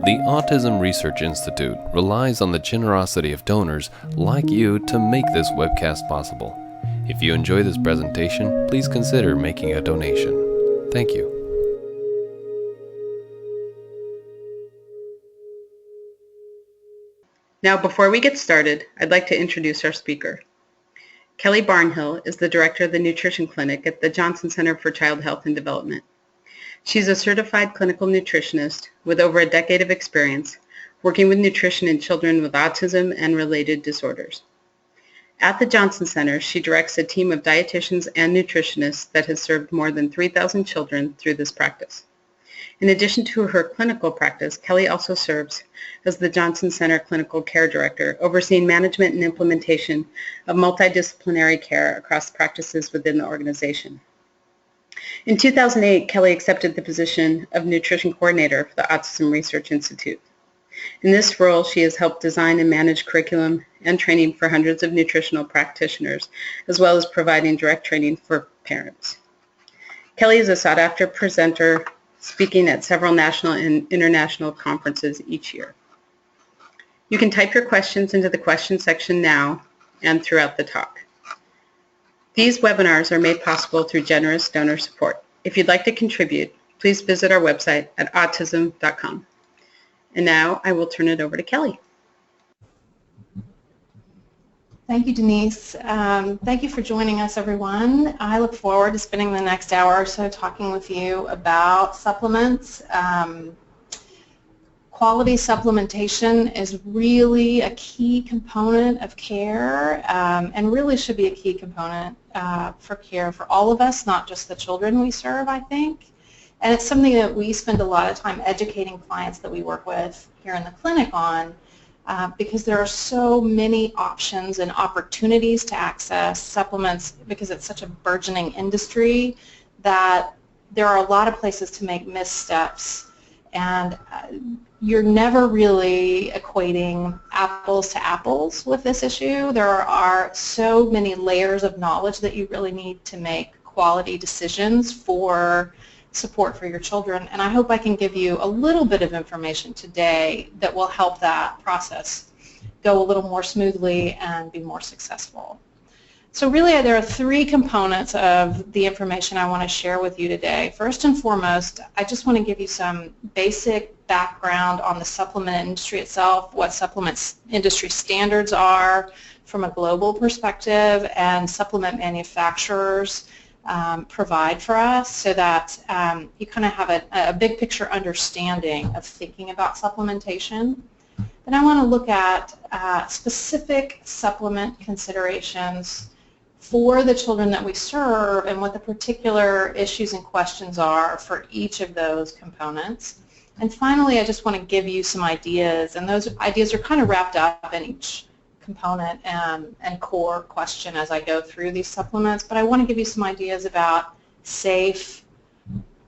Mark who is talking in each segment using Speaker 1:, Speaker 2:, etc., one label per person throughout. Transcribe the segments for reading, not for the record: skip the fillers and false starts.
Speaker 1: The Autism Research Institute relies on the generosity of donors like you to make this webcast possible. If you enjoy this presentation, please consider making a donation. Thank you.
Speaker 2: Now, before we get started, I'd like to introduce our speaker. Kelly Barnhill is the director of the Nutrition Clinic at the Johnson Center for Child Health and Development. She's a certified clinical nutritionist with over a decade of experience working with nutrition in children with autism and related disorders. At the Johnson Center, she directs a team of dietitians and nutritionists that has served more than 3,000 children through this practice. In addition to her clinical practice, Kelly also serves as the Johnson Center Clinical Care Director, overseeing management and implementation of multidisciplinary care across practices within the organization. In 2008, Kelly accepted the position of Nutrition Coordinator for the Autism Research Institute. In this role, she has helped design and manage curriculum and training for hundreds of nutritional practitioners, as well as providing direct training for parents. Kelly is a sought-after presenter, speaking at several national and international conferences each year. You can type your questions into the question section now and throughout the talk. These webinars are made possible through generous donor support. If you'd like to contribute, please visit our website at autism.com. And now I will turn it over to Kelly.
Speaker 3: Thank you, Denise. Thank you for joining us, everyone. I look forward to spending the next hour or so talking with you about supplements. Quality supplementation is really a key component of care and really should be a key component for care for all of us, not just the children we serve, I think. And it's something that we spend a lot of time educating clients that we work with here in the clinic on because there are so many options and opportunities to access supplements because it's such a burgeoning industry that there are a lot of places to make missteps. And you're never really equating apples to apples with this issue. There are so many layers of knowledge that you really need to make quality decisions for support for your children. And I hope I can give you a little bit of information today that will help that process go a little more smoothly and be more successful. So really there are three components of the information I want to share with you today. First and foremost, I just want to give you some basic background on the supplement industry itself, what supplement industry standards are from a global perspective, and supplement manufacturers provide for us so that you kind of have a big picture understanding of thinking about supplementation. Then I want to look at specific supplement considerations for the children that we serve and what the particular issues and questions are for each of those components. And finally, I just want to give you some ideas, and those ideas are kind of wrapped up in each component and core question as I go through these supplements, but I want to give you some ideas about safe,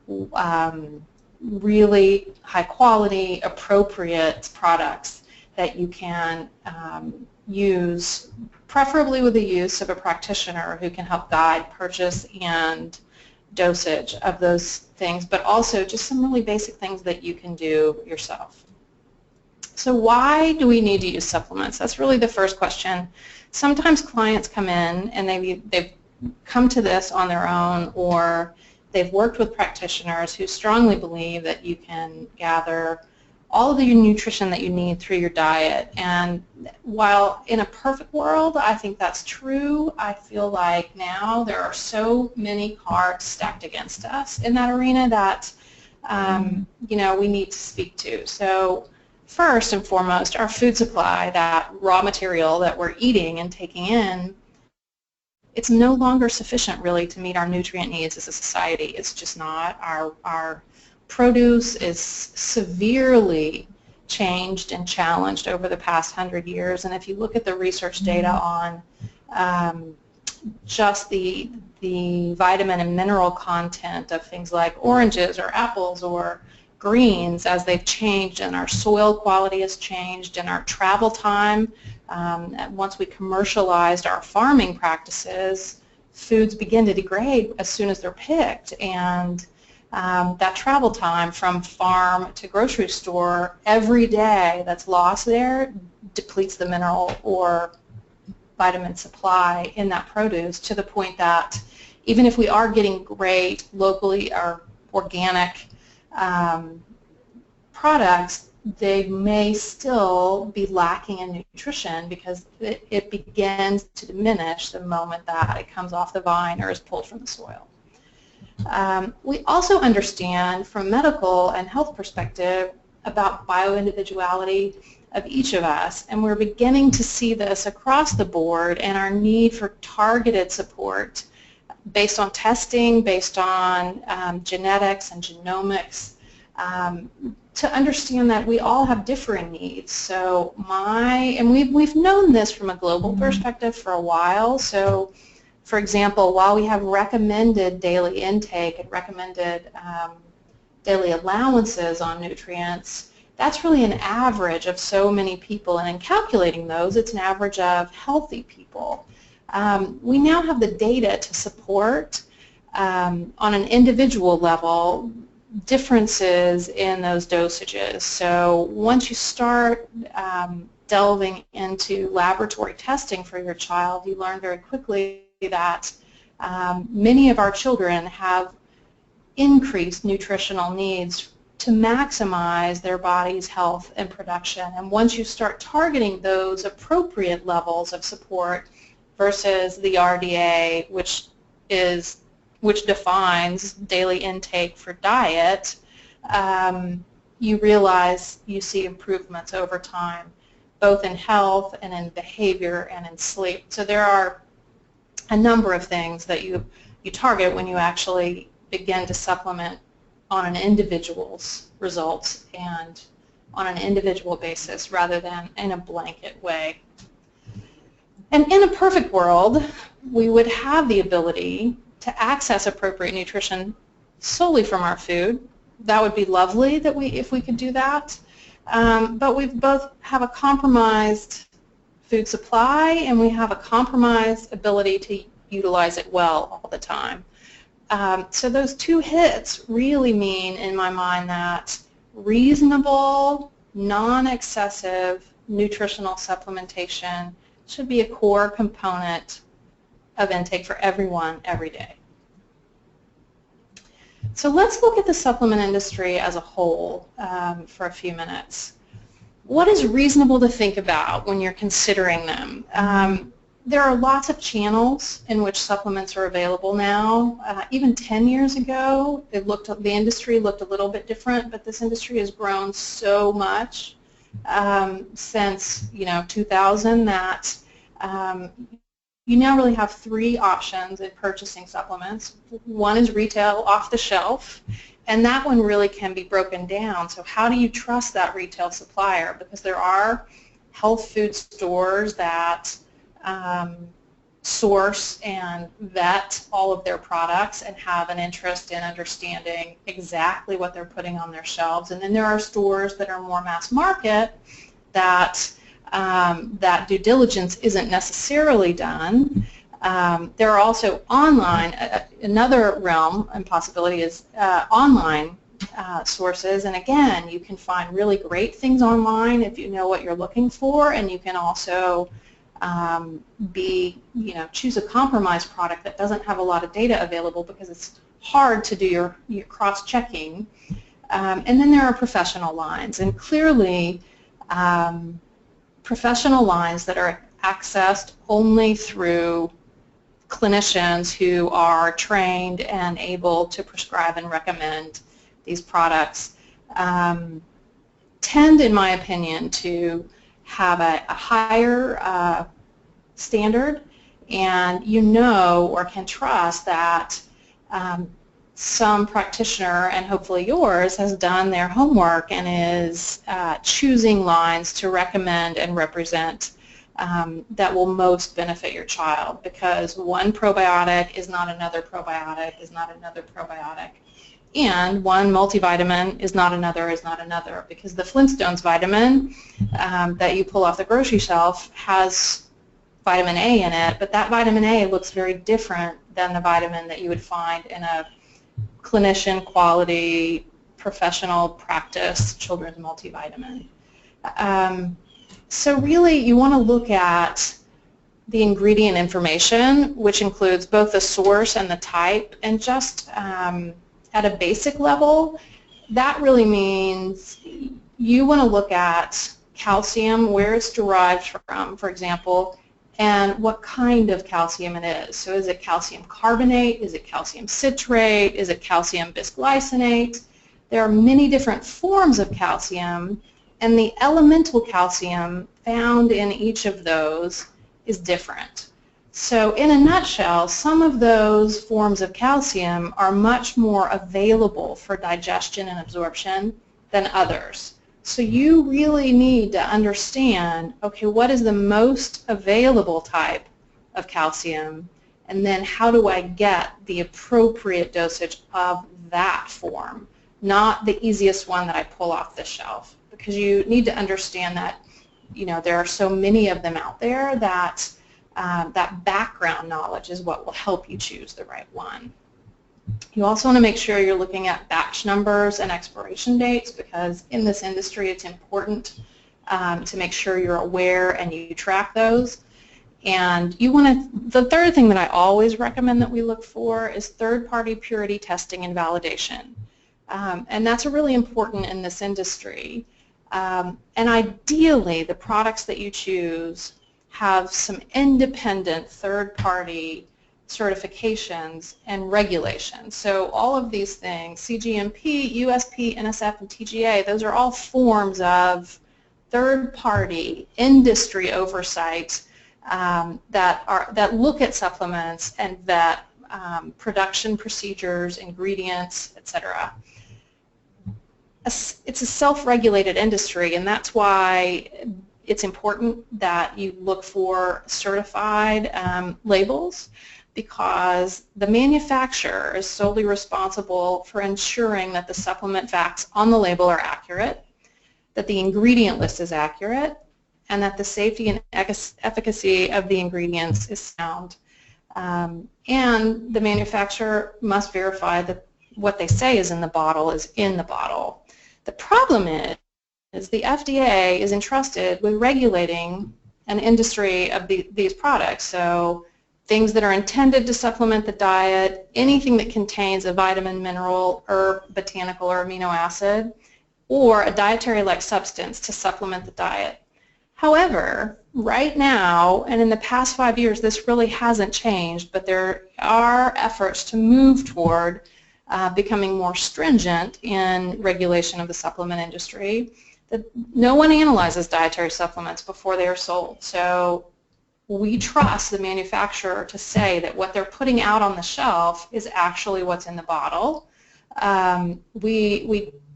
Speaker 3: really high quality, appropriate products that you can use, preferably with the use of a practitioner who can help guide purchase and dosage of those things, but also just some really basic things that you can do yourself. So why do we need to use supplements? That's really the first question. Sometimes clients come in and they've come to this on their own, or they've worked with practitioners who strongly believe that you can gather all of the nutrition that you need through your diet. And while in a perfect world I think that's true, I feel like now there are so many cards stacked against us in that arena that we need to speak to. So first and foremost, our food supply, that raw material that we're eating and taking in, it's no longer sufficient really to meet our nutrient needs as a society. It's just not. Our produce is severely changed and challenged over the past 100 years, and if you look at the research data on just the vitamin and mineral content of things like oranges or apples or greens, as they've changed and our soil quality has changed and our travel time, once we commercialized our farming practices, foods begin to degrade as soon as they're picked, and That travel time from farm to grocery store every day that's lost there depletes the mineral or vitamin supply in that produce, to the point that even if we are getting great locally or organic products, they may still be lacking in nutrition because it begins to diminish the moment that it comes off the vine or is pulled from the soil. We also understand from medical and health perspective about bioindividuality of each of us, and we're beginning to see this across the board, and our need for targeted support based on testing, based on genetics and genomics, to understand that we all have differing needs. So we've known this from a global perspective for a while. So, for example, while we have recommended daily intake and recommended daily allowances on nutrients, that's really an average of so many people, and in calculating those, it's an average of healthy people. We now have the data to support, on an individual level, differences in those dosages. So once you start delving into laboratory testing for your child, you learn very quickly that many of our children have increased nutritional needs to maximize their body's health and production. And once you start targeting those appropriate levels of support versus the RDA, which defines daily intake for diet, you realize you see improvements over time, both in health and in behavior and in sleep. So there are a number of things that you target when you actually begin to supplement on an individual's results and on an individual basis rather than in a blanket way. And in a perfect world, we would have the ability to access appropriate nutrition solely from our food. That would be lovely if we could do that. But we both have a compromised food supply and we have a compromised ability to utilize it well all the time. So those two hits really mean, in my mind, that reasonable, non-excessive nutritional supplementation should be a core component of intake for everyone every day. So let's look at the supplement industry as a whole for a few minutes. What is reasonable to think about when you're considering them? There are lots of channels in which supplements are available now. Even 10 years ago, the industry looked a little bit different, but this industry has grown so much since 2000 that you now really have three options in purchasing supplements. One is retail, off the shelf, and that one really can be broken down. So how do you trust that retail supplier? Because there are health food stores that source and vet all of their products and have an interest in understanding exactly what they're putting on their shelves. And then there are stores that are more mass market that that due diligence isn't necessarily done. There are also online, another realm and possibility is online sources, and again, you can find really great things online if you know what you're looking for, and you can also choose a compromised product that doesn't have a lot of data available because it's hard to do your cross-checking. And then there are professional lines, and clearly professional lines that are accessed only through clinicians who are trained and able to prescribe and recommend these products tend, in my opinion, to have a higher standard, and or can trust that some practitioner, and hopefully yours, has done their homework and is choosing lines to recommend and represent that will most benefit your child, because one probiotic is not another probiotic, and one multivitamin is not another, because the Flintstones vitamin that you pull off the grocery shelf has vitamin A in it, but that vitamin A looks very different than the vitamin that you would find in a clinician quality, professional practice children's multivitamin. So really you want to look at the ingredient information, which includes both the source and the type, and just at a basic level, that really means you want to look at calcium, where it's derived from, for example, and what kind of calcium it is. So is it calcium carbonate? Is it calcium citrate? Is it calcium bisglycinate? There are many different forms of calcium, and the elemental calcium found in each of those is different. So in a nutshell, some of those forms of calcium are much more available for digestion and absorption than others. So you really need to understand, okay, what is the most available type of calcium, and then how do I get the appropriate dosage of that form, not the easiest one that I pull off the shelf, because you need to understand that, you know, there are so many of them out there that that background knowledge is what will help you choose the right one. You also want to make sure you're looking at batch numbers and expiration dates, because in this industry it's important to make sure you're aware and you track those. And you want to, the third thing that I always recommend that we look for is third-party purity testing and validation. And that's really important in this industry. And ideally, the products that you choose have some independent third-party certifications and regulations. So all of these things, CGMP, USP, NSF, and TGA, those are all forms of third-party industry oversight that look at supplements and vet production procedures, ingredients, etc. It's a self-regulated industry, and that's why it's important that you look for certified labels, because the manufacturer is solely responsible for ensuring that the supplement facts on the label are accurate, that the ingredient list is accurate, and that the safety and efficacy of the ingredients is sound. And the manufacturer must verify that what they say is in the bottle is in the bottle. The problem is the FDA is entrusted with regulating an industry of these products. So things that are intended to supplement the diet, anything that contains a vitamin, mineral, herb, botanical, or amino acid, or a dietary-like substance to supplement the diet. However, right now, and in the past 5 years, this really hasn't changed, but there are efforts to move toward becoming more stringent in regulation of the supplement industry. That no one analyzes dietary supplements before they are sold. So we trust the manufacturer to say that what they're putting out on the shelf is actually what's in the bottle. The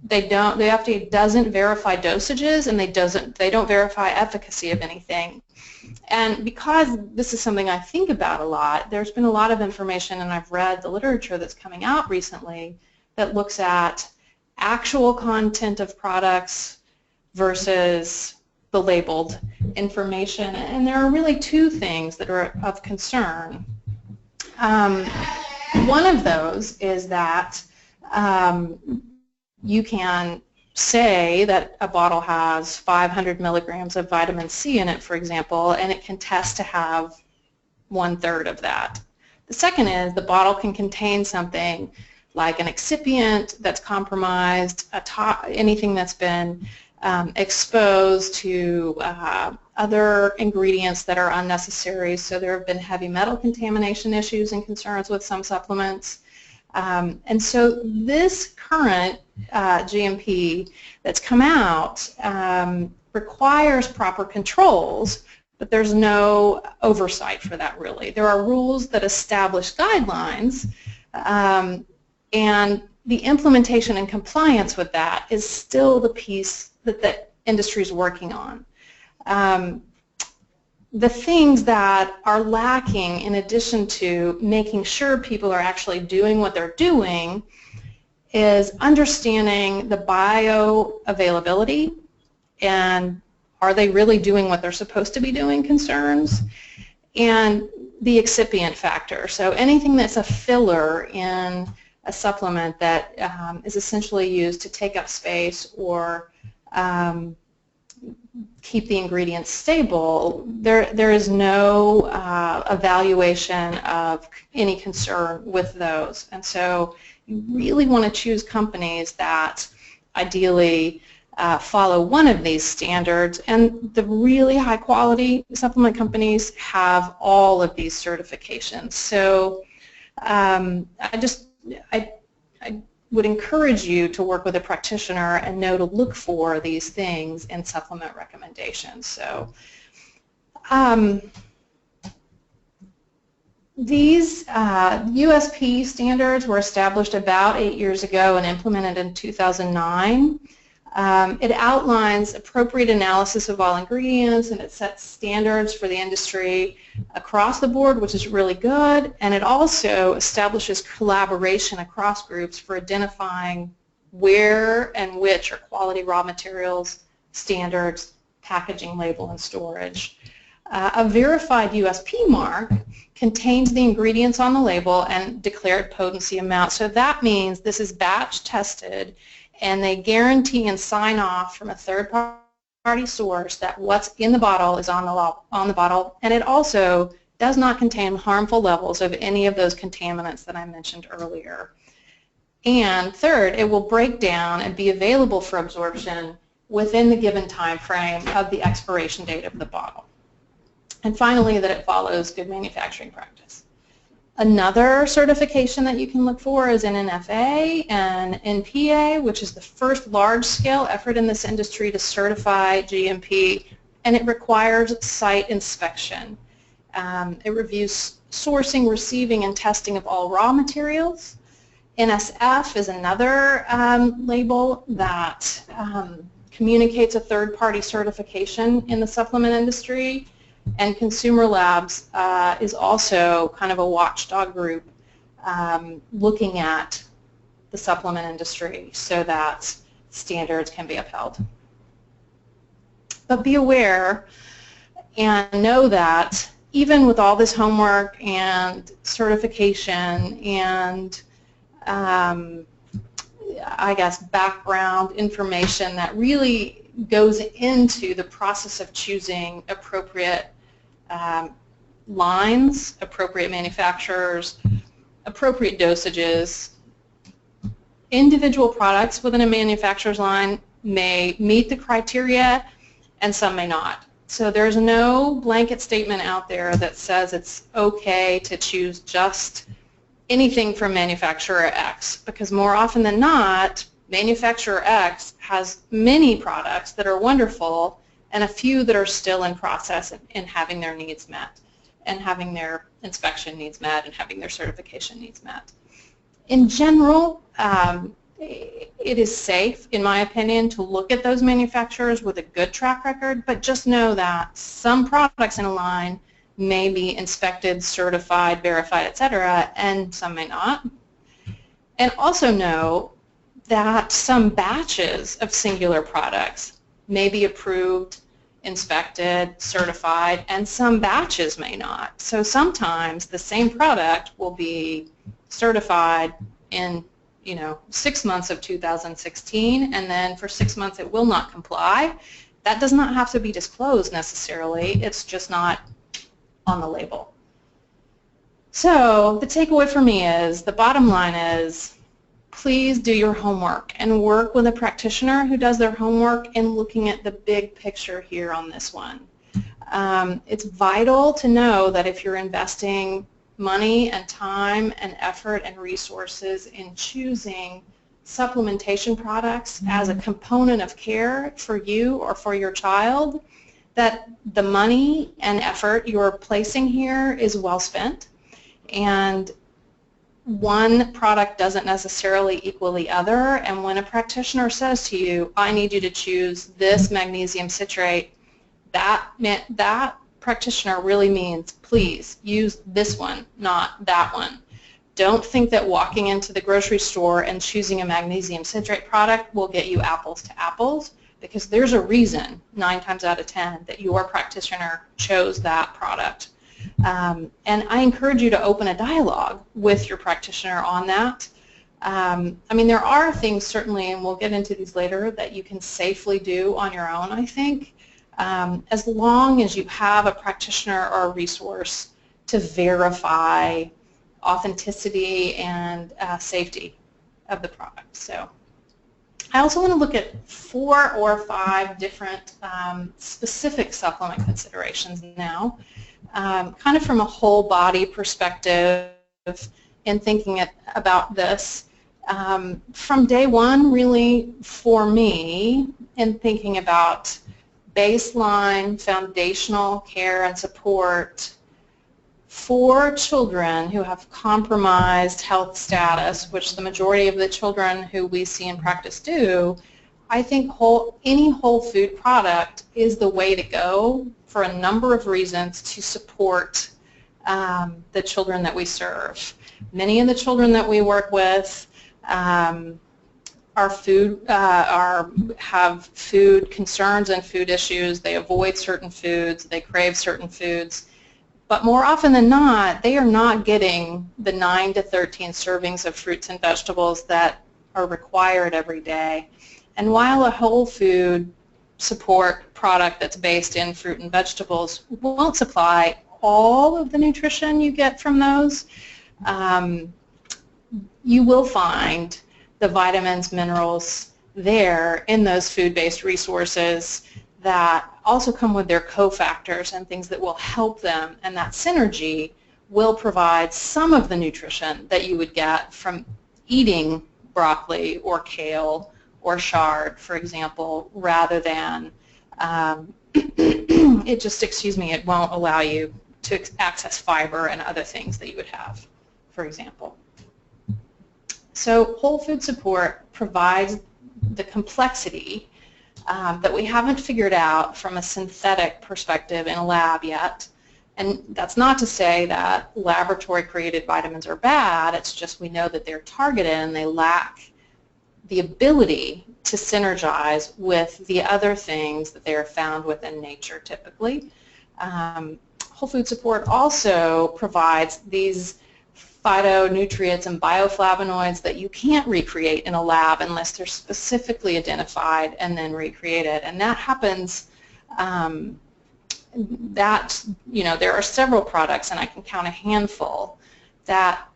Speaker 3: FDA doesn't verify dosages, and they don't verify efficacy of anything. And because this is something I think about a lot, there's been a lot of information, and I've read the literature that's coming out recently that looks at actual content of products versus the labeled information. And there are really two things that are of concern. One of those is that you can say that a bottle has 500 milligrams of vitamin C in it, for example, and it can test to have 1/3 of that. The second is the bottle can contain something like an excipient that's compromised, anything that's been exposed to other ingredients that are unnecessary. So there have been heavy metal contamination issues and concerns with some supplements. And so this current GMP that's come out requires proper controls, but there's no oversight for that really. There are rules that establish guidelines, and the implementation and compliance with that is still the piece that the industry is working on. The things that are lacking, in addition to making sure people are actually doing what they're doing, is understanding the bioavailability and are they really doing what they're supposed to be doing concerns, and the excipient factor. So anything that's a filler in a supplement that is essentially used to take up space or keep the ingredients stable, there is no evaluation of any concern with those. And so you really want to choose companies that ideally follow one of these standards, and the really high quality supplement companies have all of these certifications. So I would encourage you to work with a practitioner and know to look for these things in supplement recommendations. So these USP standards were established about 8 years ago and implemented in 2009. It outlines appropriate analysis of all ingredients, and it sets standards for the industry across the board, which is really good, and it also establishes collaboration across groups for identifying where and which are quality raw materials, standards, packaging, label, and storage. A verified USP mark contains the ingredients on the label and declared potency amount. So that means this is batch tested, and they guarantee and sign off from a third-party source that what's in the bottle is on the bottle, and it also does not contain harmful levels of any of those contaminants that I mentioned earlier. And third, it will break down and be available for absorption within the given time frame of the expiration date of the bottle. And finally, that it follows good manufacturing practice. Another certification that you can look for is NNFA and NPA, which is the first large-scale effort in this industry to certify GMP, and it requires site inspection. It reviews sourcing, receiving, and testing of all raw materials. NSF is another label that communicates a third-party certification in the supplement industry. And Consumer Labs is also kind of a watchdog group looking at the supplement industry so that standards can be upheld. But be aware and know that even with all this homework and certification and I guess background information that really goes into the process of choosing appropriate lines, appropriate manufacturers, appropriate dosages. Individual products within a manufacturer's line may meet the criteria and some may not. So there's no blanket statement out there that says it's okay to choose just anything from manufacturer X, because more often than not, manufacturer X has many products that are wonderful and a few that are still in process in having their needs met and having their inspection needs met and having their certification needs met. In general, it is safe, in my opinion, to look at those manufacturers with a good track record, but just know that some products in a line may be inspected, certified, verified, etc., and some may not. And also know that some batches of singular products may be approved, inspected, certified, and some batches may not. So sometimes the same product will be certified in 6 months of 2016, and then for 6 months it will not comply. That does not have to be disclosed necessarily, it's just not on the label. So the takeaway for me is, the bottom line is, please do your homework and work with a practitioner who does their homework in looking at the big picture here on this one. It's vital to know that if you're investing money and time and effort and resources in choosing supplementation products as a component of care for you or for your child, that the money and effort you're placing here is well spent, and one product doesn't necessarily equal the other. And when a practitioner says to you, I need you to choose this magnesium citrate, that practitioner really means, please use this one, not that one. Don't think that walking into the grocery store and choosing a magnesium citrate product will get you apples to apples, because there's a reason 9 times out of 10 that your practitioner chose that product. And I encourage you to open a dialogue with your practitioner on that. I mean, there are things certainly, and we'll get into these later, that you can safely do on your own, I think, as long as you have a practitioner or a resource to verify authenticity and safety of the product. So I also want to look at 4 or 5 different specific supplement considerations now, kind of from a whole body perspective in thinking about this. From day one, really, for me, in thinking about baseline foundational care and support for children who have compromised health status, which the majority of the children who we see in practice do, I think any whole food product is the way to go for a number of reasons to support the children that we serve. Many of the children that we work with have food concerns and food issues. They avoid certain foods. They crave certain foods. But more often than not, they are not getting the 9 to 13 servings of fruits and vegetables that are required every day. And while a whole food support product that's based in fruit and vegetables won't supply all of the nutrition you get from those, you will find the vitamins, minerals there in those food-based resources that also come with their cofactors and things that will help them, and that synergy will provide some of the nutrition that you would get from eating broccoli or kale or chard, for example, rather than it won't allow you to access fiber and other things that you would have, for example. So whole food support provides the complexity that we haven't figured out from a synthetic perspective in a lab yet. And that's not to say that laboratory-created vitamins are bad. It's just we know that they're targeted and they lack the ability to synergize with the other things that they are found within nature typically. Whole food support also provides these phytonutrients and bioflavonoids that you can't recreate in a lab unless they're specifically identified and then recreated. And that happens, there are several products, and I can count a handful, that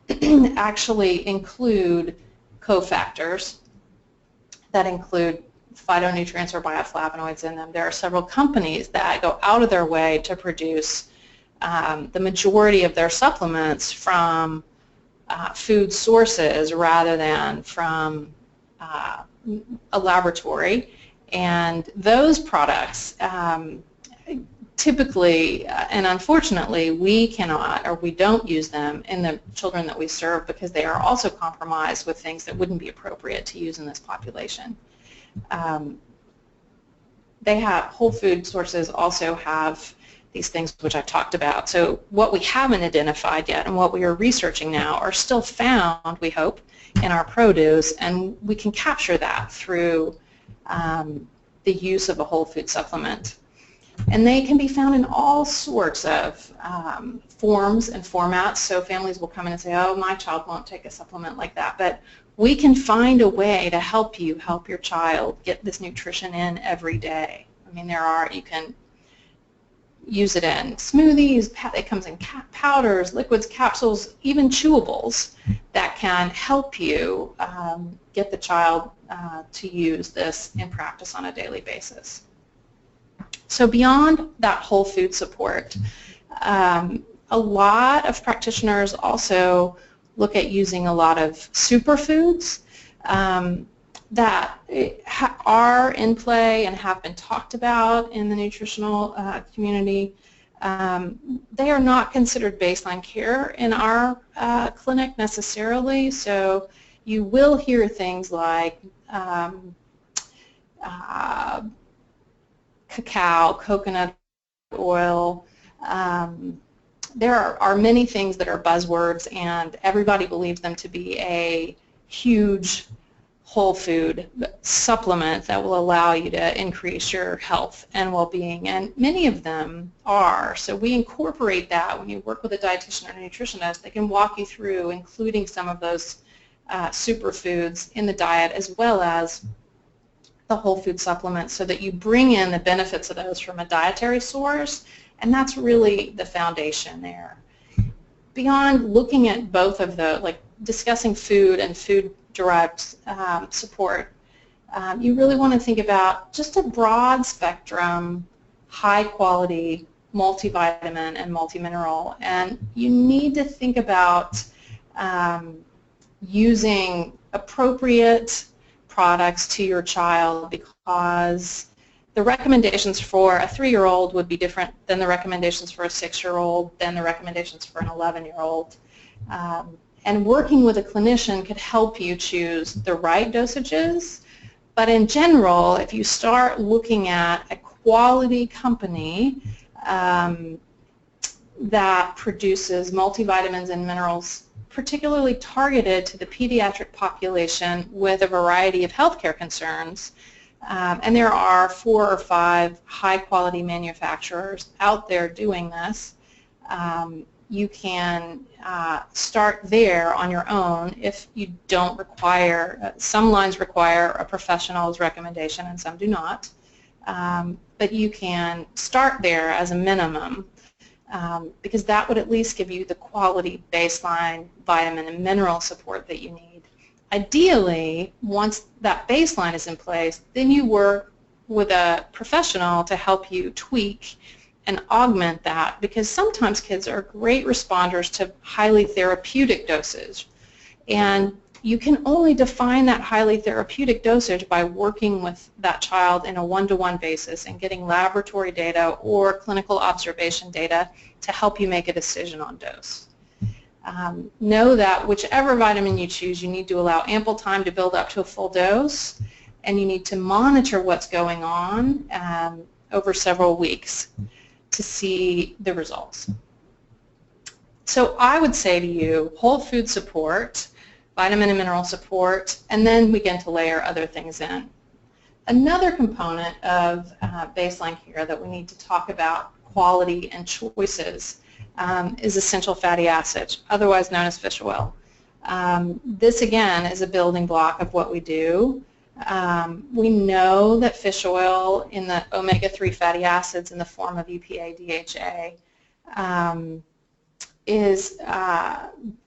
Speaker 3: actually include cofactors that include phytonutrients or bioflavonoids in them. There are several companies that go out of their way to produce the majority of their supplements from food sources rather than from a laboratory. And those products typically, and unfortunately, we cannot or we don't use them in the children that we serve because they are also compromised with things that wouldn't be appropriate to use in this population. Whole food sources also have these things which I've talked about. So what we haven't identified yet and what we are researching now are still found, we hope, in our produce, and we can capture that through the use of a whole food supplement. And they can be found in all sorts of forms and formats. So families will come in and say, oh, my child won't take a supplement like that. But we can find a way to help your child get this nutrition in every day. I mean, you can use it in smoothies, it comes in powders, liquids, capsules, even chewables that can help you get the child to use this in practice on a daily basis. So beyond that whole food support, a lot of practitioners also look at using a lot of superfoods that are in play and have been talked about in the nutritional community. They are not considered baseline care in our clinic necessarily, so you will hear things like cacao, coconut oil. There are many things that are buzzwords, and everybody believes them to be a huge whole food supplement that will allow you to increase your health and well-being, and many of them are. So we incorporate that when you work with a dietitian or a nutritionist. They can walk you through including some of those superfoods in the diet as well as the whole food supplements, so that you bring in the benefits of those from a dietary source, and that's really the foundation there. Beyond looking at both of the, like discussing food and food-derived support, you really want to think about just a broad spectrum, high-quality multivitamin and multimineral, and you need to think about using appropriate products to your child, because the recommendations for a 3-year-old would be different than the recommendations for a 6-year-old, than the recommendations for an 11-year-old. And working with a clinician could help you choose the right dosages, but in general, if you start looking at a quality company that produces multivitamins and minerals particularly targeted to the pediatric population with a variety of healthcare concerns, and there are 4 or 5 high-quality manufacturers out there doing this, you can start there on your own if you don't require, some lines require a professional's recommendation and some do not, but you can start there as a minimum. Because that would at least give you the quality baseline vitamin and mineral support that you need. Ideally, once that baseline is in place, then you work with a professional to help you tweak and augment that, because sometimes kids are great responders to highly therapeutic dosage, and you can only define that highly therapeutic dosage by working with that child in a one-to-one basis and getting laboratory data or clinical observation data to help you make a decision on dose. Know that whichever vitamin you choose, you need to allow ample time to build up to a full dose, and you need to monitor what's going on over several weeks to see the results. So I would say to you, whole food support, vitamin and mineral support, and then begin to layer other things in. Another component of baseline care that we need to talk about quality and choices is essential fatty acids, otherwise known as fish oil. This again is a building block of what we do. We know that fish oil in the omega-3 fatty acids in the form of EPA, DHA is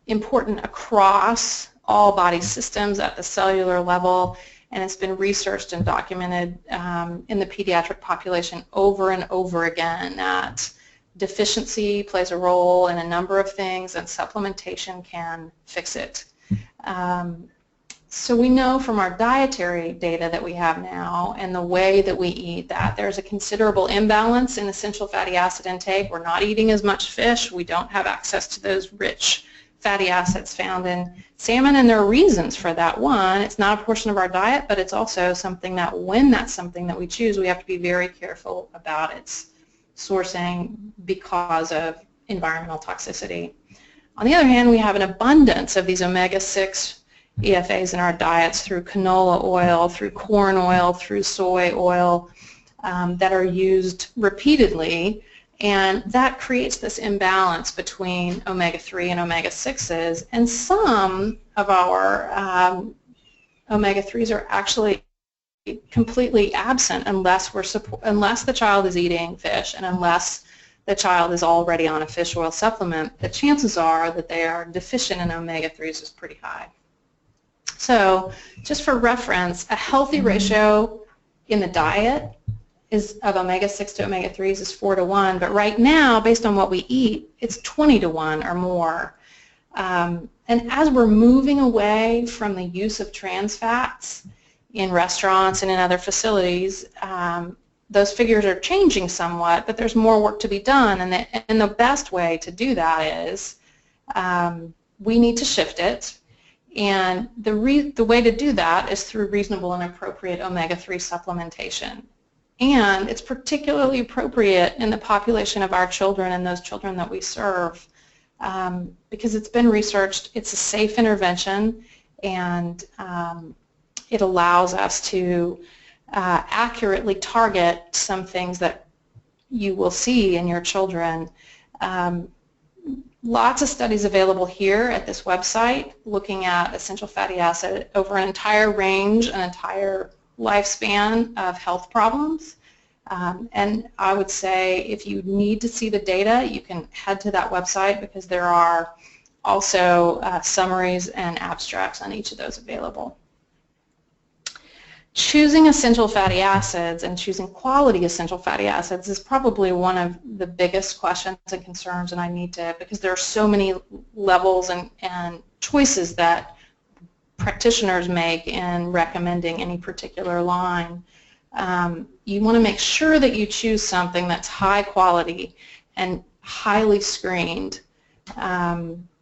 Speaker 3: important across all body systems at the cellular level, and it's been researched and documented in the pediatric population over and over again that deficiency plays a role in a number of things, and supplementation can fix it. So we know from our dietary data that we have now and the way that we eat that there's a considerable imbalance in essential fatty acid intake. We're not eating as much fish. We don't have access to those rich fatty acids found in salmon, and there are reasons for that. One, it's not a portion of our diet, but it's also something that when that's something that we choose, we have to be very careful about its sourcing because of environmental toxicity. On the other hand, we have an abundance of these omega-6 EFAs in our diets through canola oil, through corn oil, through soy oil that are used repeatedly, and that creates this imbalance between omega-3 and omega-6s, and some of our omega-3s are actually completely absent unless the child is eating fish and unless the child is already on a fish oil supplement. The chances are that they are deficient in omega-3s is pretty high. So just for reference, a healthy ratio in the diet is of omega-6 to omega-3s is 4:1, but right now, based on what we eat, it's 20:1 or more. And as we're moving away from the use of trans fats in restaurants and in other facilities, those figures are changing somewhat, but there's more work to be done, and the best way to do that is we need to shift it. And the way to do that is through reasonable and appropriate omega-3 supplementation. And it's particularly appropriate in the population of our children and those children that we serve because it's been researched, it's a safe intervention, and it allows us to accurately target some things that you will see in your children. Lots of studies available here at this website looking at essential fatty acid over an entire range, an entire lifespan of health problems. And I would say if you need to see the data, you can head to that website because there are also summaries and abstracts on each of those available. Choosing essential fatty acids and choosing quality essential fatty acids is probably one of the biggest questions and concerns, and because there are so many levels and choices that practitioners make in recommending any particular line. You want to make sure that you choose something that's high quality and highly screened.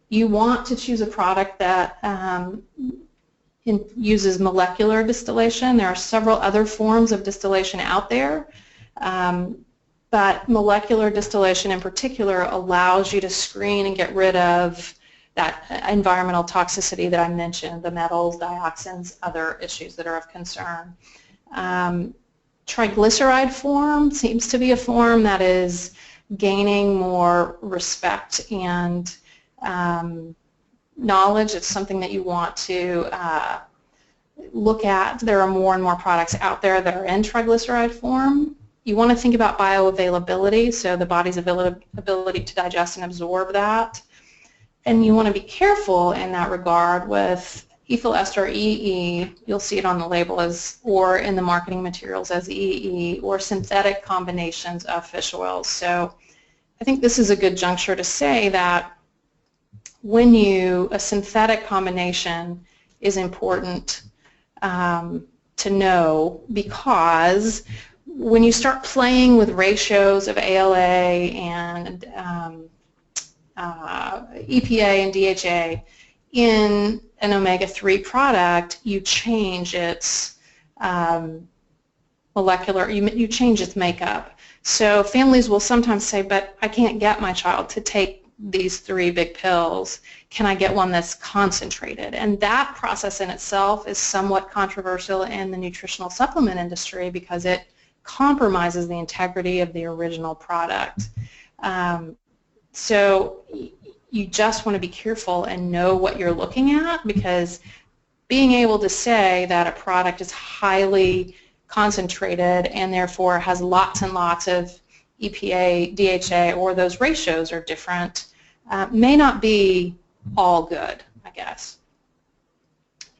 Speaker 3: You want to choose a product that uses molecular distillation. There are several other forms of distillation out there, but molecular distillation in particular allows you to screen and get rid of that environmental toxicity that I mentioned, the metals, dioxins, other issues that are of concern. Triglyceride form seems to be a form that is gaining more respect and knowledge. It's something that you want to look at. There are more and more products out there that are in triglyceride form. You want to think about bioavailability, so the body's ability to digest and absorb that. And you want to be careful in that regard with ethyl ester EE. You'll see it on the label or in the marketing materials as EE, or synthetic combinations of fish oils. So I think this is a good juncture to say that a synthetic combination is important to know, because when you start playing with ratios of ALA and EPA and DHA in an omega-3 product, you change its you change its makeup. So families will sometimes say, but I can't get my child to take these 3 big pills. Can I get one that's concentrated? And that process in itself is somewhat controversial in the nutritional supplement industry because it compromises the integrity of the original product. So you just want to be careful and know what you're looking at, because being able to say that a product is highly concentrated and therefore has lots and lots of EPA, DHA, or those ratios are different, may not be all good, I guess.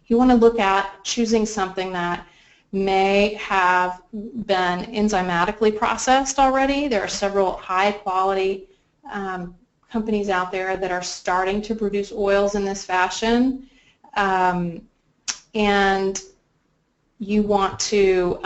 Speaker 3: You want to look at choosing something that may have been enzymatically processed already. There are several high-quality companies out there that are starting to produce oils in this fashion, and you want to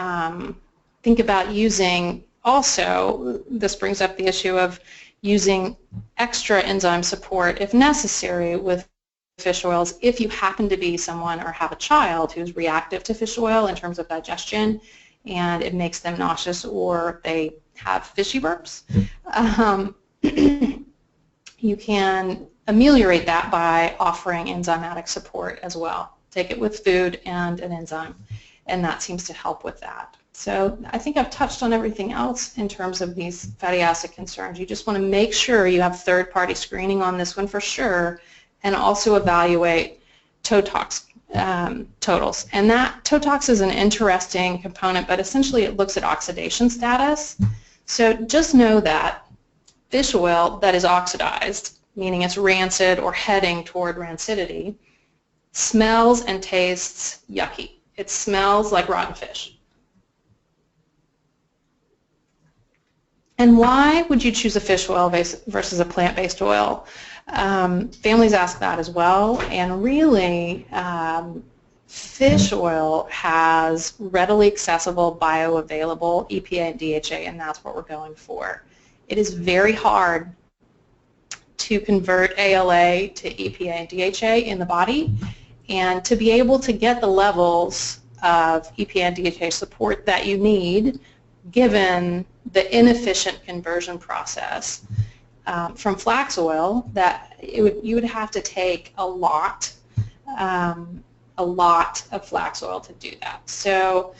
Speaker 3: think about using also, this brings up the issue of using extra enzyme support if necessary with fish oils if you happen to be someone or have a child who's reactive to fish oil in terms of digestion and it makes them nauseous or they have fishy burps. You can ameliorate that by offering enzymatic support as well. Take it with food and an enzyme, and that seems to help with that. So I think I've touched on everything else in terms of these fatty acid concerns. You just want to make sure you have third-party screening on this one for sure, and also evaluate TOTOX totals. And that TOTOX is an interesting component, but essentially it looks at oxidation status. So just know that fish oil that is oxidized, meaning it's rancid or heading toward rancidity, smells and tastes yucky. It smells like rotten fish. And why would you choose a fish oil versus a plant-based oil? Families ask that as well, and really fish oil has readily accessible, bioavailable EPA and DHA, and that's what we're going for. It is very hard to convert ALA to EPA and DHA in the body, and to be able to get the levels of EPA and DHA support that you need given the inefficient conversion process from flax oil, that you would have to take a lot of flax oil to do that. So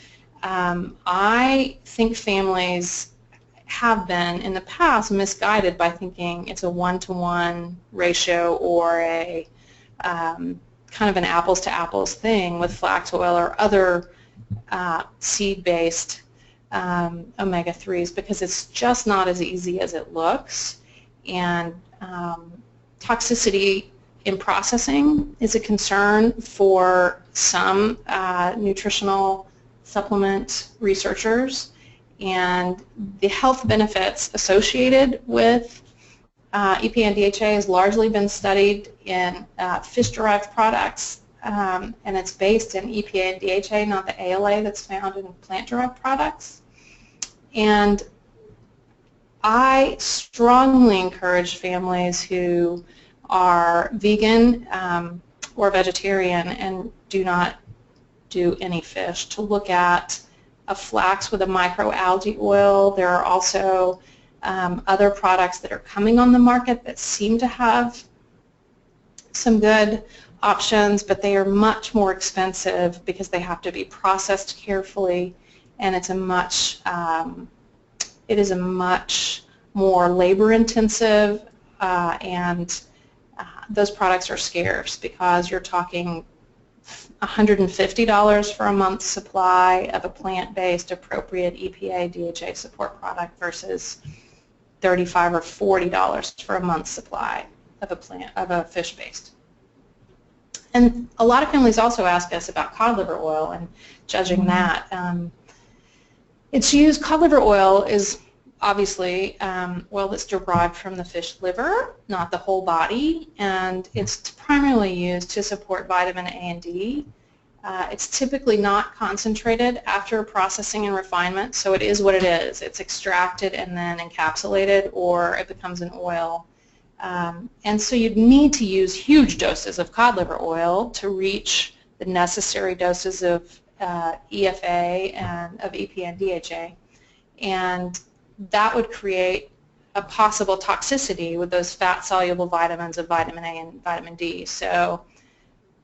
Speaker 3: I think families have been in the past misguided by thinking it's a one-to-one ratio or a kind of an apples-to-apples thing with flax oil or other seed-based omega-3s, because it's just not as easy as it looks, and toxicity in processing is a concern for some nutritional supplement researchers, and the health benefits associated with EPA and DHA has largely been studied in fish-derived products, and it's based in EPA and DHA, not the ALA that's found in plant-derived products. And I strongly encourage families who are vegan or vegetarian and do not do any fish to look at a flax with a microalgae oil. There are also other products that are coming on the market that seem to have some good options, but they are much more expensive because they have to be processed carefully, and it is a much more labor-intensive, and those products are scarce because you're talking $150 for a month's supply of a plant-based appropriate EPA DHA support product versus $35 or $40 for a month's supply of a fish-based. And a lot of families also ask us about cod liver oil and judging that. It's used, cod liver oil is obviously oil that's derived from the fish liver, not the whole body, and it's primarily used to support vitamin A and D. It's typically not concentrated after processing and refinement, so it is what it is. It's extracted and then encapsulated, or it becomes an oil. And so you'd need to use huge doses of cod liver oil to reach the necessary doses of EFA and of EPA and DHA. And that would create a possible toxicity with those fat-soluble vitamins of vitamin A and vitamin D. So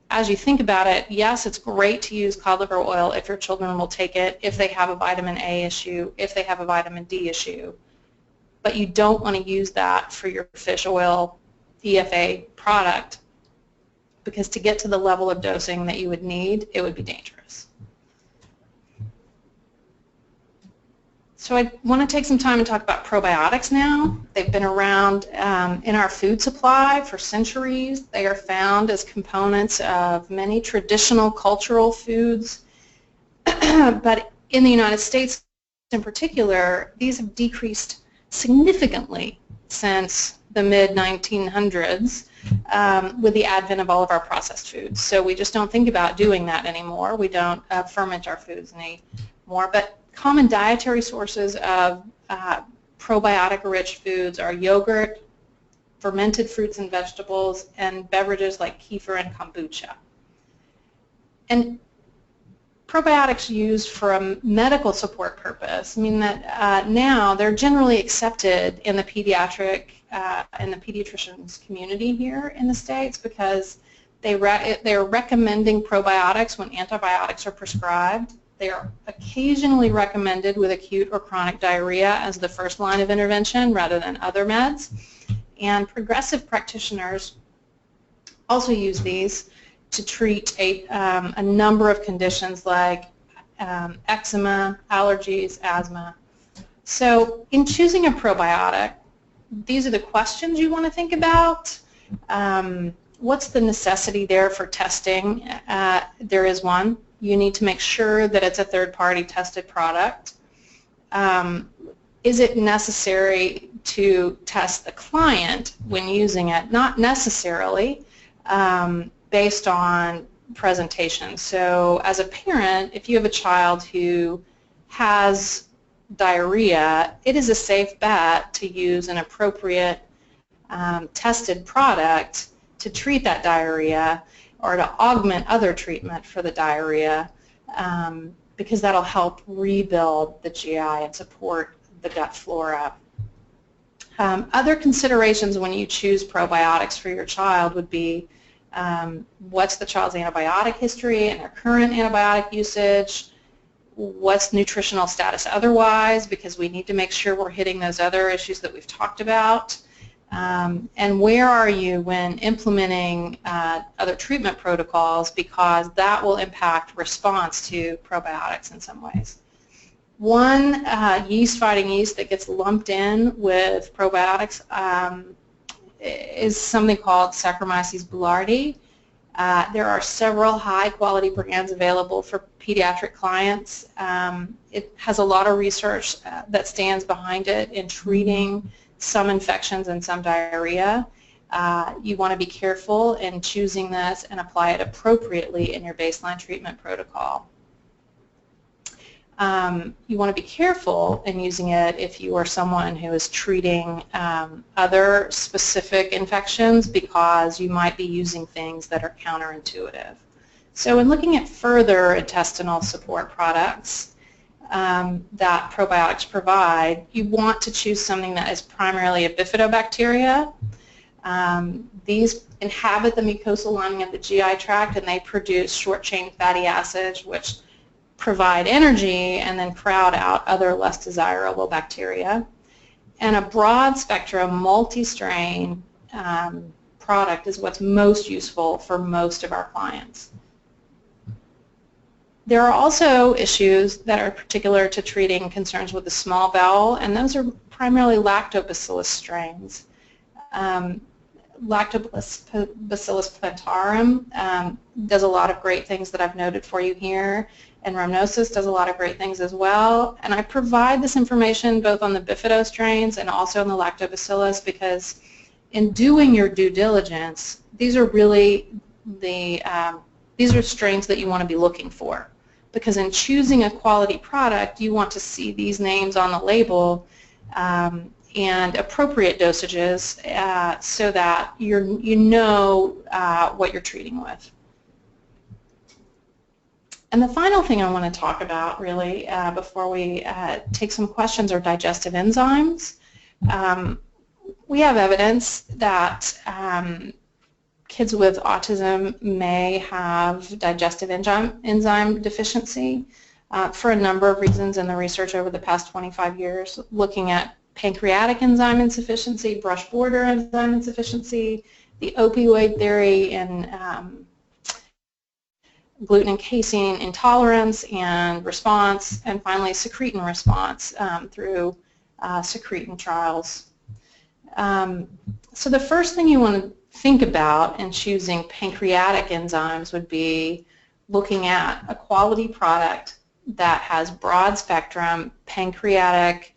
Speaker 3: as you think about it, yes, it's great to use cod liver oil if your children will take it, if they have a vitamin A issue, if they have a vitamin D issue. But you don't want to use that for your fish oil EFA product, because to get to the level of dosing that you would need, it would be dangerous. So I want to take some time and talk about probiotics now. They've been around in our food supply for centuries. They are found as components of many traditional cultural foods, but in the United States in particular, these have decreased significantly since the mid-1900s with the advent of all of our processed foods. So we just don't think about doing that anymore. We don't ferment our foods anymore. But common dietary sources of probiotic-rich foods are yogurt, fermented fruits and vegetables, and beverages like kefir and kombucha. And probiotics used for a medical support purpose mean that now they're generally accepted in the pediatric and the pediatricians community here in the States, because they're recommending probiotics when antibiotics are prescribed. They are occasionally recommended with acute or chronic diarrhea as the first line of intervention rather than other meds. And progressive practitioners also use these to treat a number of conditions like eczema, allergies, asthma. So in choosing a probiotic, these are the questions you want to think about. What's the necessity there for testing? There is one. You need to make sure that it's a third-party tested product. Is it necessary to test the client when using it? Not necessarily, based on presentation. So as a parent, if you have a child who has diarrhea, it is a safe bet to use an appropriate tested product to treat that diarrhea, or to augment other treatment for the diarrhea, because that'll help rebuild the GI and support the gut flora. Other considerations when you choose probiotics for your child would be what's the child's antibiotic history and their current antibiotic usage, what's nutritional status otherwise, because we need to make sure we're hitting those other issues that we've talked about. And where are you when implementing other treatment protocols, because that will impact response to probiotics in some ways. One yeast-fighting yeast that gets lumped in with probiotics is something called Saccharomyces boulardii. There are several high-quality brands available for pediatric clients. It has a lot of research that stands behind it in treating some infections and some diarrhea. You want to be careful in choosing this and apply it appropriately in your baseline treatment protocol. You want to be careful in using it if you are someone who is treating other specific infections, because you might be using things that are counterintuitive. So in looking at further intestinal support products that probiotics provide, you want to choose something that is primarily a bifidobacteria. These inhabit the mucosal lining of the GI tract, and they produce short-chain fatty acids, which provide energy and then crowd out other less desirable bacteria. And a broad-spectrum, multi-strain product is what's most useful for most of our clients. There are also issues that are particular to treating concerns with the small bowel, and those are primarily lactobacillus strains. Lactobacillus plantarum does a lot of great things that I've noted for you here, and rhamnosus does a lot of great things as well. And I provide this information both on the bifido strains and also on the lactobacillus, because in doing your due diligence, these are really these are strains that you want to be looking for, because in choosing a quality product, you want to see these names on the label and appropriate dosages so that you know what you're treating with. And the final thing I want to talk about, really, before we take some questions, are digestive enzymes. We have evidence that kids with autism may have digestive enzyme deficiency for a number of reasons in the research over the past 25 years, looking at pancreatic enzyme insufficiency, brush border enzyme insufficiency, the opioid theory, and gluten and casein intolerance and response, and finally secretin response through secretin trials. So the first thing you want to think about in choosing pancreatic enzymes would be looking at a quality product that has broad spectrum pancreatic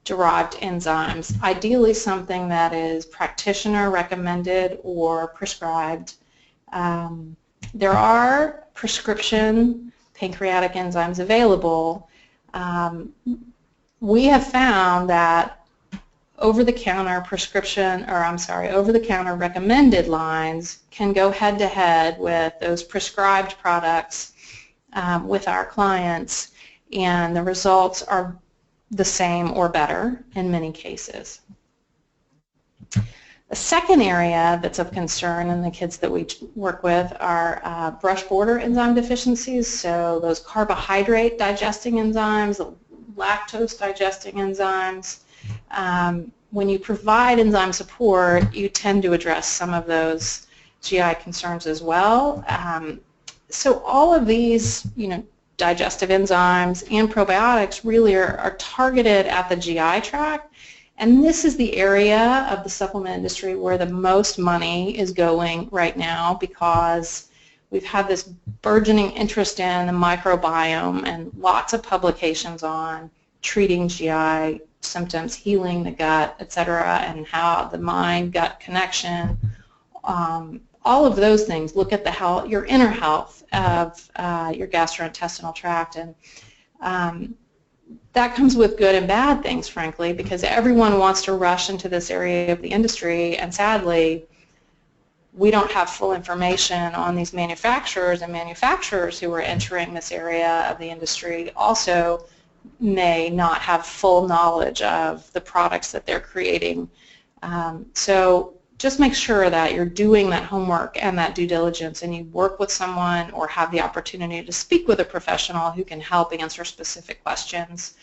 Speaker 3: derived enzymes, ideally something that is practitioner recommended or prescribed. There are prescription pancreatic enzymes available. We have found that over-the-counter over-the-counter recommended lines can go head-to-head with those prescribed products with our clients, and the results are the same or better in many cases. The second area that's of concern in the kids that we work with are brush border enzyme deficiencies, so those carbohydrate digesting enzymes, lactose digesting enzymes. When you provide enzyme support, you tend to address some of those GI concerns as well. So all of these, digestive enzymes and probiotics really are targeted at the GI tract, and this is the area of the supplement industry where the most money is going right now, because we've had this burgeoning interest in the microbiome and lots of publications on treating GI symptoms, healing the gut, etc., and how the mind-gut connection, all of those things. Look at the health, your inner health of your gastrointestinal tract, and that comes with good and bad things, frankly, because everyone wants to rush into this area of the industry, and sadly, we don't have full information on these manufacturers, and manufacturers who are entering this area of the industry also may not have full knowledge of the products that they're creating. So just make sure that you're doing that homework and that due diligence, and you work with someone or have the opportunity to speak with a professional who can help answer specific questions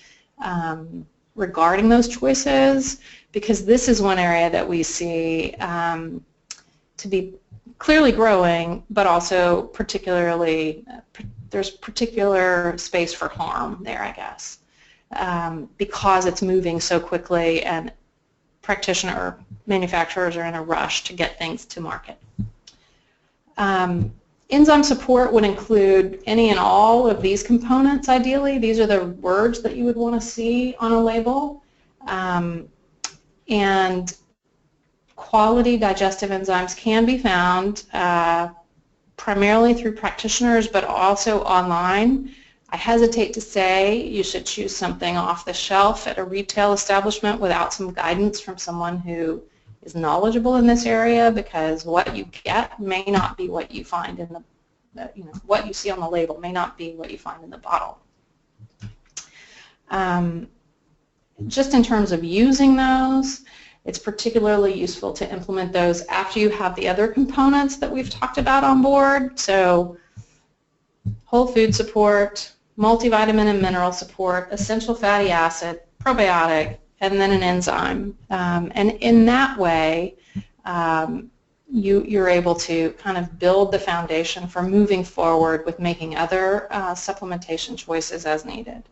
Speaker 3: regarding those choices, because this is one area that we see to be clearly growing, but also particularly there's particular space for harm there, I guess, because it's moving so quickly and manufacturers are in a rush to get things to market. Enzyme support would include any and all of these components, ideally. These are the words that you would want to see on a label. And quality digestive enzymes can be found primarily through practitioners, but also online. I hesitate to say you should choose something off the shelf at a retail establishment without some guidance from someone who is knowledgeable in this area, because what you get may not be what you find in the, what you see on the label may not be what you find in the bottle. Just in terms of using those, it's particularly useful to implement those after you have the other components that we've talked about on board. So whole food support, multivitamin and mineral support, essential fatty acid, probiotic, and then an enzyme. And in that way, you're able to kind of build the foundation for moving forward with making other supplementation choices as needed.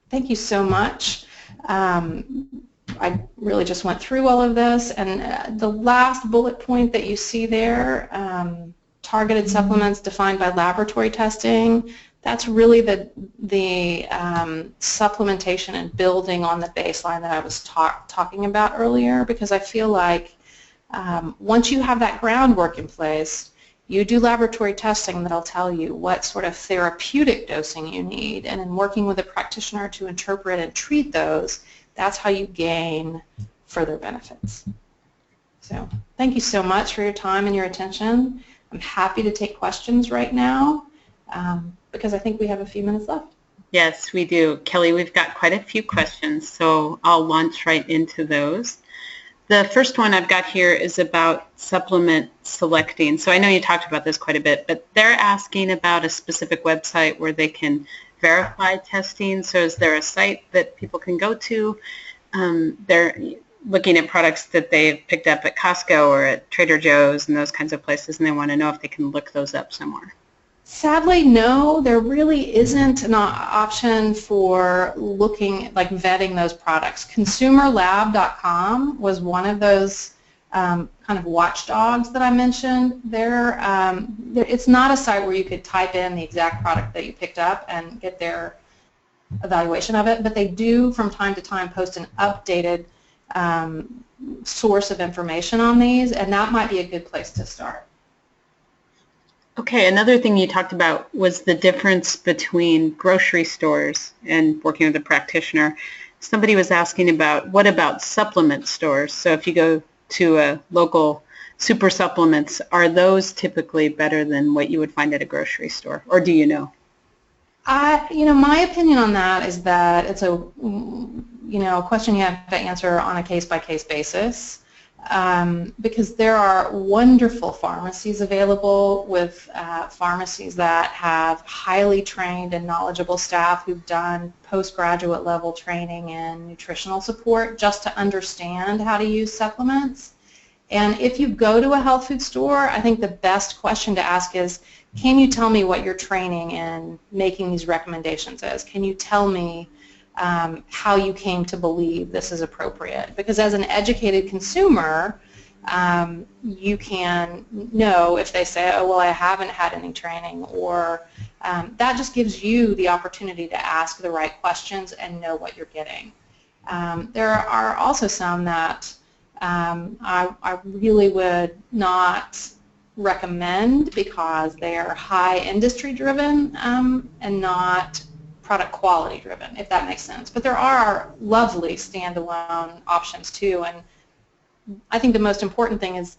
Speaker 3: Thank you so much. I really just went through all of this, and the last bullet point that you see there, targeted supplements defined by laboratory testing, that's really the supplementation and building on the baseline that I was talking about earlier, because I feel like once you have that groundwork in place, you do laboratory testing that'll tell you what sort of therapeutic dosing you need, and in working with a practitioner to interpret and treat those, that's how you gain further benefits. So thank you so much for your time and your attention. I'm happy to take questions right now because I think we have a few minutes left.
Speaker 2: Yes, we do. Kelly, we've got quite a few questions, so I'll launch right into those. The first one I've got here is about supplement selecting. So I know you talked about this quite a bit, but they're asking about a specific website where they can verify testing. So is there a site that people can go to? They're looking at products that they've picked up at Costco or at Trader Joe's and those kinds of places, and they want to know if they can look those up somewhere.
Speaker 3: Sadly, no, there really isn't an option for looking, like vetting those products. ConsumerLab.com was one of those kind of watchdogs that I mentioned there. It's not a site where you could type in the exact product that you picked up and get their evaluation of it, but they do from time to time post an updated source of information on these, and that might be a good place to start.
Speaker 2: Okay, another thing you talked about was the difference between grocery stores and working with a practitioner. Somebody was asking about, what about supplement stores? So if you go to a local super supplements, are those typically better than what you would find at a grocery store, or do you know?
Speaker 3: My opinion on that is that it's a question you have to answer on a case-by-case basis. Because there are wonderful pharmacies available with pharmacies that have highly trained and knowledgeable staff who've done postgraduate level training in nutritional support just to understand how to use supplements. And if you go to a health food store, I think the best question to ask is, can you tell me what your training in making these recommendations is? Can you tell me how you came to believe this is appropriate? Because as an educated consumer, you can know if they say, oh, well, I haven't had any training, or that just gives you the opportunity to ask the right questions and know what you're getting. There are also some that I really would not recommend because they are high industry driven and not product quality driven, if that makes sense. But there are lovely standalone options too, and I think the most important thing is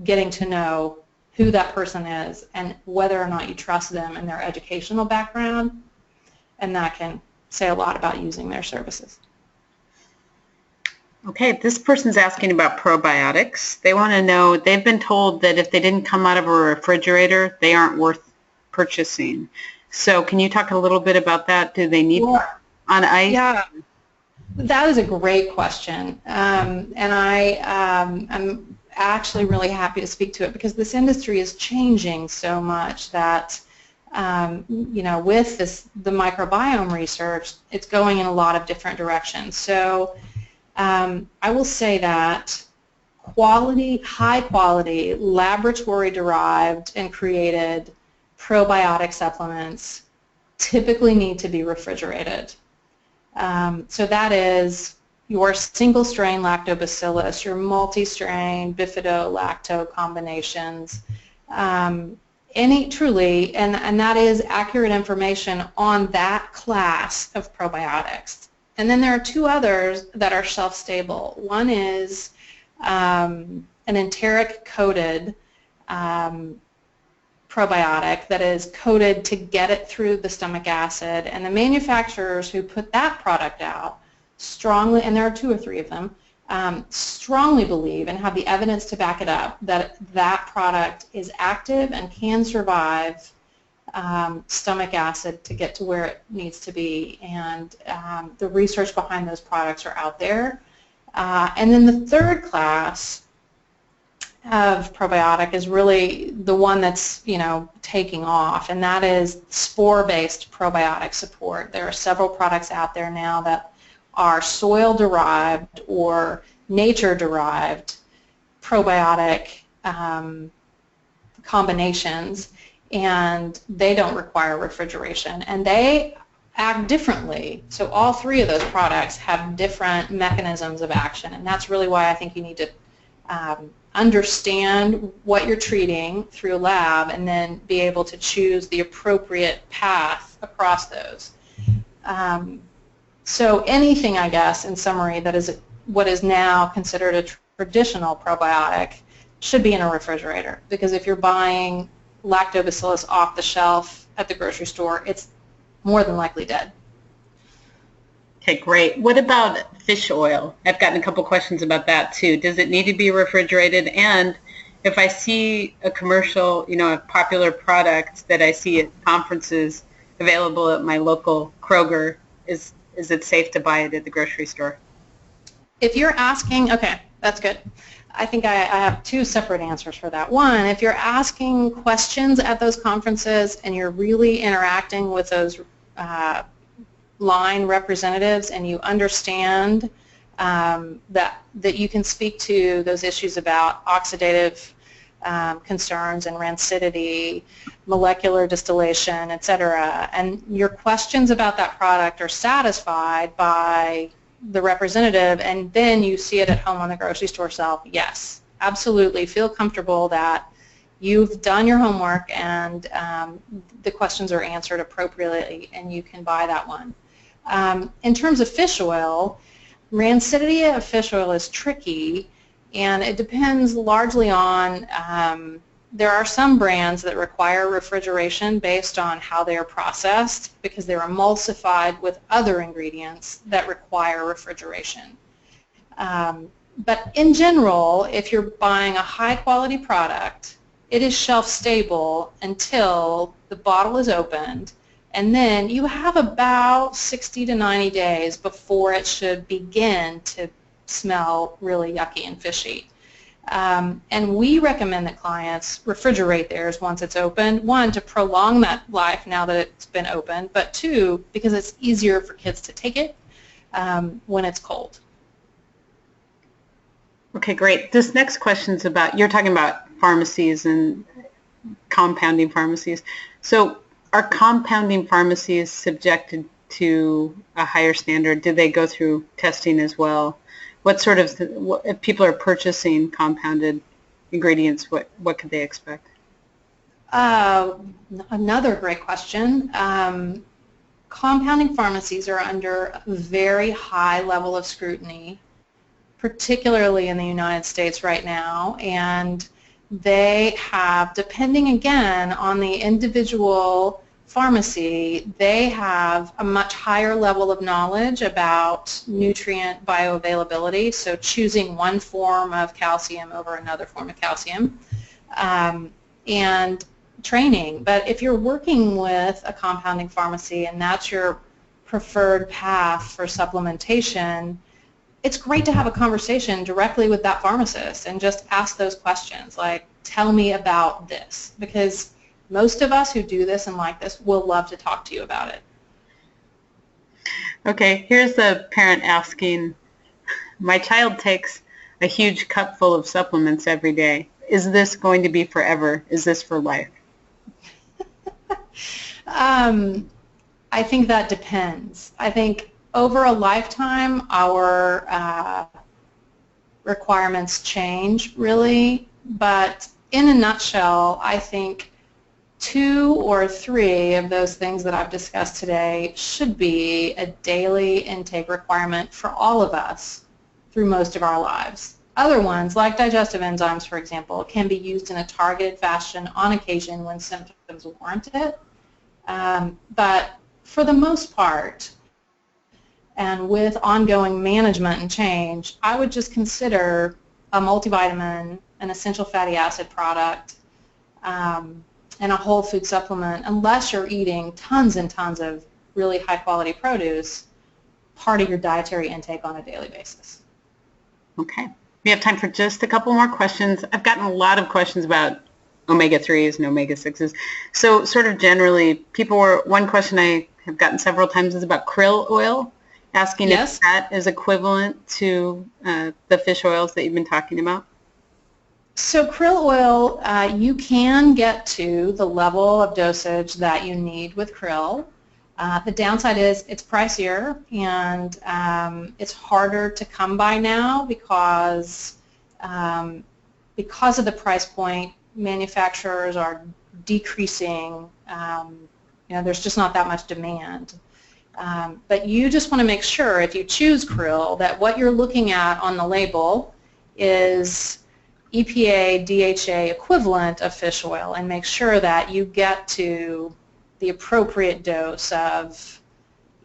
Speaker 3: getting to know who that person is and whether or not you trust them and their educational background, and that can say a lot about using their services.
Speaker 2: Okay, this person's asking about probiotics. They want to know, they've been told that if they didn't come out of a refrigerator, they aren't worth purchasing. So can you talk a little bit about that? Do they need on ice?
Speaker 3: Yeah, that is a great question. And I'm actually really happy to speak to it because this industry is changing so much that you know, with the microbiome research, it's going in a lot of different directions. So I will say that high quality, laboratory-derived and created probiotic supplements typically need to be refrigerated. So that is your single-strain lactobacillus, your multi-strain bifido-lacto combinations, truly, and that is accurate information on that class of probiotics. And then there are two others that are shelf-stable. One is an enteric-coated probiotic that is coated to get it through the stomach acid, and the manufacturers who put that product out strongly, and there are 2 or 3 of them, strongly believe and have the evidence to back it up that that product is active and can survive stomach acid to get to where it needs to be, and the research behind those products are out there. And then the third class of probiotic is really the one that's, you know, taking off, and that is spore-based probiotic support. There are several products out there now that are soil-derived or nature-derived probiotic combinations, and they don't require refrigeration, and they act differently. So all 3 of those products have different mechanisms of action, and that's really why I think you need to understand what you're treating through a lab and then be able to choose the appropriate path across those. So anything, I guess, in summary, that is what is now considered a traditional probiotic should be in a refrigerator, because if you're buying lactobacillus off the shelf at the grocery store, it's more than likely dead.
Speaker 2: Okay, great. What about fish oil? I've gotten a couple questions about that too. Does it need to be refrigerated? And if I see a commercial, you know, a popular product that I see at conferences available at my local Kroger, is it safe to buy it at the grocery store?
Speaker 3: If you're asking, okay, that's good. I think I have 2 separate answers for that. One, if you're asking questions at those conferences and you're really interacting with those line representatives and you understand that you can speak to those issues about oxidative concerns and rancidity, molecular distillation, etc., and your questions about that product are satisfied by the representative, and then you see it at home on the grocery store shelf, yes, absolutely, feel comfortable that you've done your homework and the questions are answered appropriately and you can buy that one. In terms of fish oil, rancidity of fish oil is tricky, and it depends largely on, there are some brands that require refrigeration based on how they are processed because they're emulsified with other ingredients that require refrigeration. But in general, if you're buying a high-quality product, it is shelf-stable until the bottle is opened, and then you have about 60 to 90 days before it should begin to smell really yucky and fishy. And we recommend that clients refrigerate theirs once it's opened, 1, to prolong that life now that it's been opened, but 2, because it's easier for kids to take it when it's cold.
Speaker 2: Okay, great. This next question is about, you're talking about pharmacies and compounding pharmacies. So are compounding pharmacies subjected to a higher standard? Do they go through testing as well? What sort of, if people are purchasing compounded ingredients, what could they expect?
Speaker 3: Another great question. Compounding pharmacies are under a very high level of scrutiny, particularly in the United States right now, and they have, depending again on the individual pharmacy, they have a much higher level of knowledge about nutrient bioavailability, so choosing one form of calcium over another form of calcium, and training. But if you're working with a compounding pharmacy and that's your preferred path for supplementation, it's great to have a conversation directly with that pharmacist and just ask those questions, like, tell me about this, because most of us who do this and like this will love to talk to you about it.
Speaker 2: Okay, here's the parent asking, my child takes a huge cup full of supplements every day. Is this going to be forever? Is this for life?
Speaker 3: I think that depends. I think over a lifetime, our requirements change, really, but in a nutshell, I think 2 or 3 of those things that I've discussed today should be a daily intake requirement for all of us through most of our lives. Other ones, like digestive enzymes, for example, can be used in a targeted fashion on occasion when symptoms warrant it. But for the most part, and with ongoing management and change, I would just consider a multivitamin, an essential fatty acid product, and a whole food supplement, unless you're eating tons and tons of really high quality produce, part of your dietary intake on a daily basis.
Speaker 2: Okay. We have time for just a couple more questions. I've gotten a lot of questions about omega-3s and omega-6s. So sort of generally, one question I have gotten several times is about krill oil, asking if that is equivalent to the fish oils that you've been talking about.
Speaker 3: So krill oil, you can get to the level of dosage that you need with krill. The downside is it's pricier, and it's harder to come by now because of the price point. Manufacturers are decreasing. There's just not that much demand. But you just want to make sure, if you choose krill, that what you're looking at on the label is EPA, DHA equivalent of fish oil, and make sure that you get to the appropriate dose of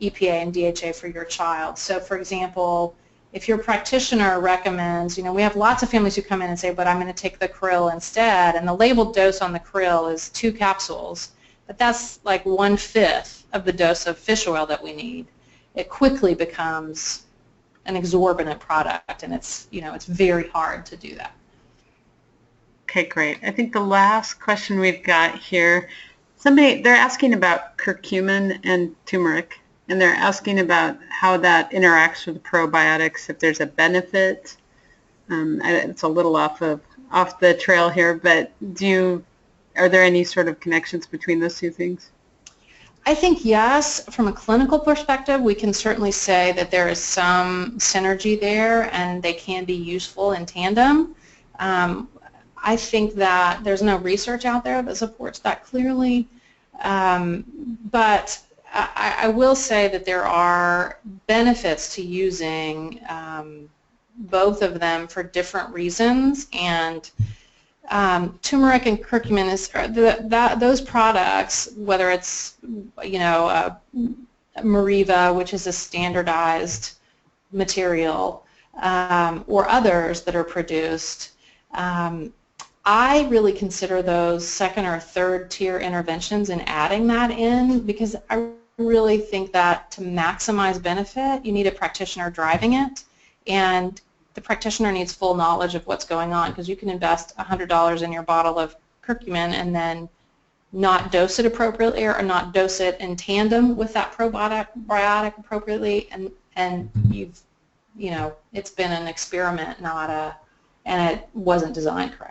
Speaker 3: EPA and DHA for your child. So, for example, if your practitioner recommends, we have lots of families who come in and say, but I'm going to take the krill instead, and the labeled dose on the krill is 2 capsules, but that's like 1/5 of the dose of fish oil that we need. It quickly becomes an exorbitant product, and it's very hard to do that.
Speaker 2: Okay, great. I think the last question we've got here, they're asking about curcumin and turmeric, and they're asking about how that interacts with probiotics, if there's a benefit. It's a little off the trail here, but are there any sort of connections between those two things?
Speaker 3: I think yes. From a clinical perspective, we can certainly say that there is some synergy there, and they can be useful in tandem. I think that there's no research out there that supports that clearly, but I will say that there are benefits to using both of them for different reasons, and turmeric and curcumin those products, whether it's Mariva, which is a standardized material, or others that are produced. I really consider those second or third tier interventions in adding that in, because I really think that to maximize benefit, you need a practitioner driving it, and the practitioner needs full knowledge of what's going on, because you can invest $100 in your bottle of curcumin and then not dose it appropriately, or not dose it in tandem with that probiotic appropriately, and it's been an experiment, and it wasn't designed correctly.